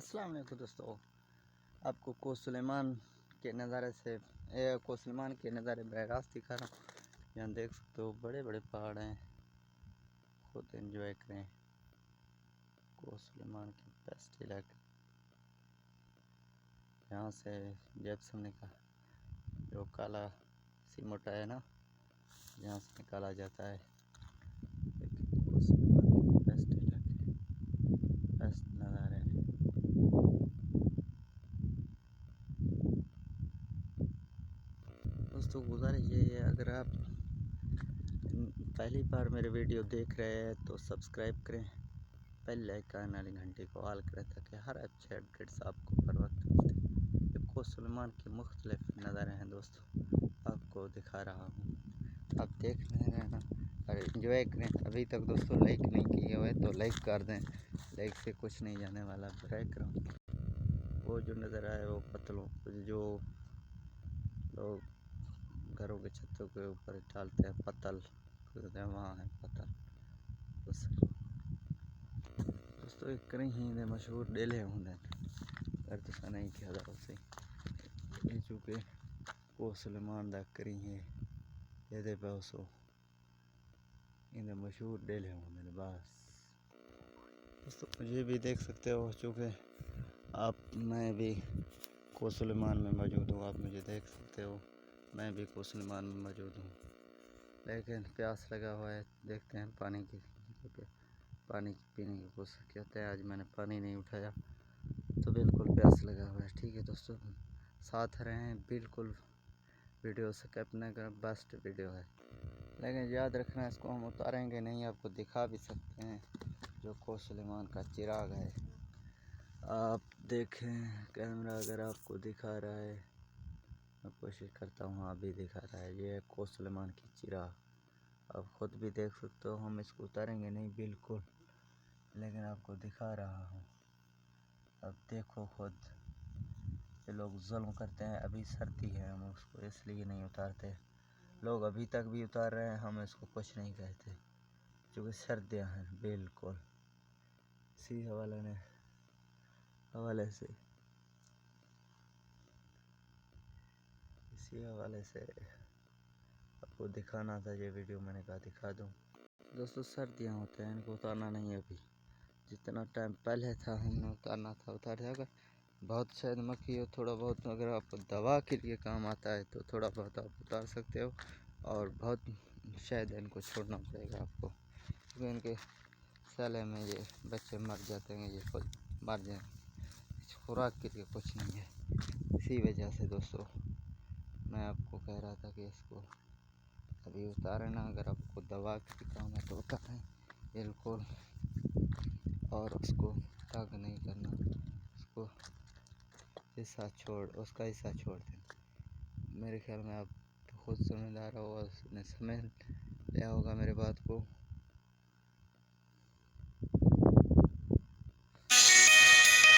अस्सलाम वालेकुम दोस्तों, आपको कोसुलेमान के नज़ारे से कोसुलेमान के नज़ारे बराज दिखा रहा हूँ। यहाँ देख सकते हो बड़े बड़े पहाड़ हैं, खुद एंजॉय करें। कोसुलेमान की बेस्ट इलाके, यहाँ से जेप्सम का जो काला सीमोटा है ना, यहाँ से निकाला जाता है। कोसुलेमान के बेस्ट इलाके, बेस्ट नज़ारे हैं। दोस्तों गुजारिश ये है, अगर आप पहली बार मेरे वीडियो देख रहे हैं तो सब्सक्राइब करें, बेल आइकन वाली घंटी को ऑल करें ताकि हर अच्छे अपडेट्स आपको बर वक्त मिलते। कोसुलेमान के मुख्तलिफ नज़ारे हैं दोस्तों, आपको दिखा रहा हूँ, आप देख रहे हैं ना और एंजॉय करें। अभी तक दोस्तों लाइक नहीं किए हुए तो लाइक कर दें, लाइक से कुछ नहीं जाने वाला। बैकग्राउंड वो जो नज़र आए वो पत्तलों जो लोग घरों के छतों के ऊपर डालते हैं, पत्तल वहाँ है पत्तल। दोस्तों एक कहीं ही मशहूर डेले होंगे घर तो नहीं किया था उसे ये चूँकि कोसुलेमान दा करी है ये पैसों इन मशहूर डेले होंगे बस। दोस्तों मुझे भी देख सकते हो, चूँकि मैं भी कोसुलेमान में मौजूद हूँ, आप मुझे देख सकते हो, मैं भी कोसुलेमान में मौजूद हूँ। लेकिन प्यास लगा हुआ है, देखते हैं पानी पीने की कोशिश करते हैं। आज मैंने पानी नहीं उठाया तो बिल्कुल प्यास लगा हुआ है। ठीक है दोस्तों, साथ रहें, बिल्कुल वीडियो स्किप न करें, बेस्ट वीडियो है। लेकिन याद रखना इसको हम उतारेंगे नहीं, आपको दिखा भी सकते हैं जो कोसुलेमान का चिराग है। आप देखें कैमरा अगर आपको दिखा रहा है, मैं कोशिश करता हूँ, हाँ भी दिखा रहा है। ये है कोसुलेमान की चिराग, आप खुद भी देख सकते हो। हम इसको उतारेंगे नहीं बिल्कुल, लेकिन आपको दिखा रहा हूँ। अब देखो खुद, ये लोग जुल्म करते हैं। अभी सर्दी है, हम उसको इसलिए नहीं उतारते। लोग अभी तक भी उतार रहे हैं, हम इसको कुछ नहीं कहते क्योंकि सर्दियाँ हैं। बिल्कुल इसी हवाले से आपको दिखाना था ये वीडियो, मैंने कहा दिखा दूँ। दोस्तों सर्दियाँ होते हैं, इनको उतारना नहीं है। अभी जितना टाइम पहले था हमने उतारना था उतार दिया। अगर बहुत शायद मक्खी हो, थोड़ा बहुत अगर आपको दवा के लिए काम आता है तो थोड़ा बहुत आप उतार सकते हो, और बहुत शायद इनको छोड़ना पड़ेगा आपको, क्योंकि इनके साले में ये बच्चे मर जाते हैं, ये खुद मर जाए, खुराक के लिए कुछ नहीं है। इसी वजह से दोस्तों मैं आपको कह रहा था कि इसको अभी उतारना, अगर आपको दवा के काम है तो उतारें बिल्कुल, और उसको तंग नहीं करना, उसको उसका हिस्सा छोड़ देना। मेरे ख्याल में आप खुद समझदार हो और उसने समझ लिया होगा मेरे बात को।